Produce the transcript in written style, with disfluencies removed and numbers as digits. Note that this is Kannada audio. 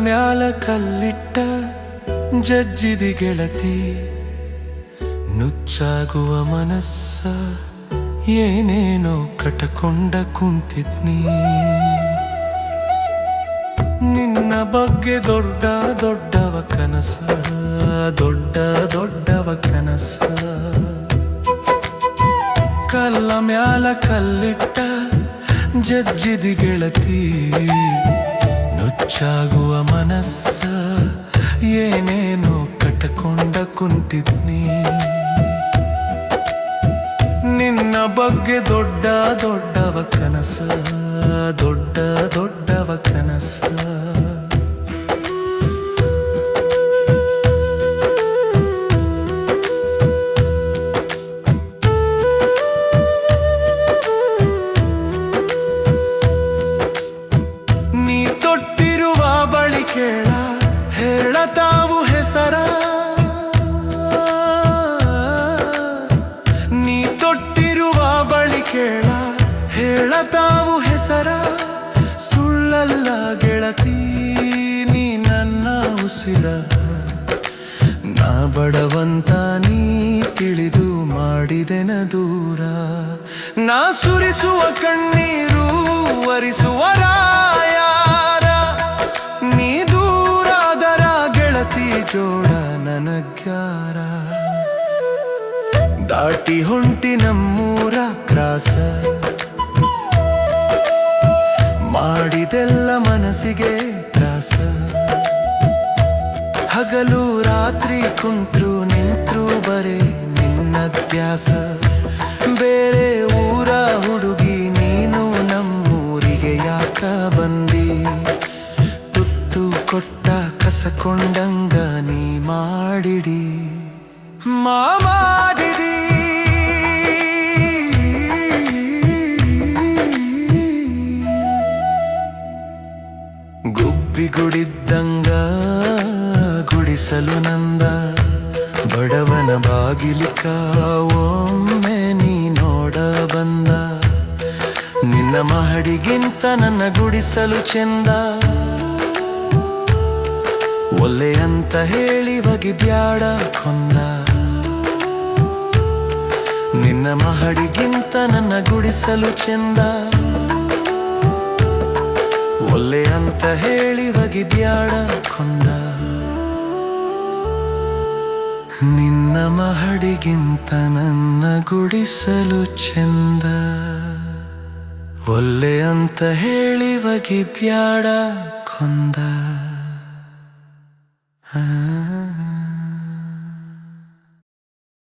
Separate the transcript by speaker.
Speaker 1: ಮ್ಯಾಲ ಕಲ್ಲಿಟ್ಟ ಜಜ್ಜಿದಿ ಗೆಳತಿ, ನುಚ್ಚಾಗುವ ಮನಸ್ಸ ಏನೇನೋ ಕಟಕೊಂಡ ಕುಂತಿದ್ನಿ. ನಿನ್ನ ಬಗ್ಗೆ ದೊಡ್ಡ ದೊಡ್ಡವ ಕನಸ, ದೊಡ್ಡ ದೊಡ್ಡವ ಕನಸ. ಕಲ್ಲ ಮ್ಯಾಲ ಕಲ್ಲಿಟ್ಟ ಜಜ್ಜಿದಿ ಗೆಳತಿ, ನುಚ್ಚಾಗುವ ಮನಸ್ಸ ಏನೇನೋ ಕಟಕೊಂಡ ಕುಂತಿದ್ನಿ. ನಿನ್ನ ಬಗ್ಗೆ ದೊಡ್ಡ ದೊಡ್ಡವ ಕನಸ, ದೊಡ್ಡ ದೊಡ್ಡವ ಕನಸ. ನೀ ತೊಟ್ಟಿರುವ ಬಳಿ ಕೇಳ ಹೇಳತಾವು ಹೆಸರ, ನೀ ತೊಟ್ಟಿರುವ ಬಳಿ ಕೇಳ ಹೇಳತಾವು ಹೆಸರ. ಸುಳ್ಳಲ್ಲ ಗೆಳತಿ ನೀ ನನ್ನ ಉಸಿರ, ನಾ ಬಡವಂತ ನೀ ತಿಳಿದು ಮಾಡಿದೆನ ದೂರ. ನಾ ಸುರಿಸುವ ಕಣ್ಣೀರು ಒರಿಸುವ ರಾಯಾರ, ನೀ ದೂರಾದರ ಗೆಳತಿ ಜೋಡ ನನಗ್ಯಾರ. ದಾಟಿ ಹೊಂಟಿ ನಮ್ಮೂರ ಕ್ರಾಸ, ಮಾಡಿದೆಲ್ಲ ಮನಸ್ಸಿಗೆ ತ್ರಾಸ. ಹಗಲು ರಾತ್ರಿ ಕುಂತ್ರು ನಿಂತ್ರು ಬರೇ ನಿನ್ನ ದ್ಯಾಸ. ಬೇರೆ ಊರ ಹುಡುಗಿ ನೀನು ನಮ್ಮೂರಿಗೆ ಯಾಕ ಬಂದಿ, ತುತ್ತು ಕೊಟ್ಟ ಕಸಕೊಂಡಂಗ ನೀ ಮಾಡಿಡಿ ಮಾಡಿಡಿ. ಗುಬ್ಬಿಗುಡಿದ್ದಂಗ ಗುಡಿಸಲು ನಂದ, ಬಡವನ ಬಾಗಿಲಿಕ ಒಮ್ಮೆ ನೀ ನೋಡ ಬಂದ. ನಿನ್ನ ಮಹಡಿಗಿಂತ ನನ್ನ ಗುಡಿಸಲು ಚೆಂದ, ಒಲ್ಲೆ ಅಂತ ಹೇಳಿ ಬಗೆ ಬ್ಯಾಡ ಕೊಂದ. ನಿನ್ನ ಮಹಡಿಗಿಂತ ನನ್ನ ಗುಡಿಸಲು ಚೆಂದ, ಒಲ್ಲೆ ಅಂತ ಹೇಳಿ ಬಗೆ ಬ್ಯಾಡ ಕೊಂದ. ನಿನ್ನ ಮಹಡಿಗಿಂತ ನನ್ನ ಗುಡಿಸಲು ಚೆಂದ, ಒಲ್ಲೆ ಅಂತ ಹೇಳಿ ಬಗೆ ಬ್ಯಾಡ ಕೊಂದ.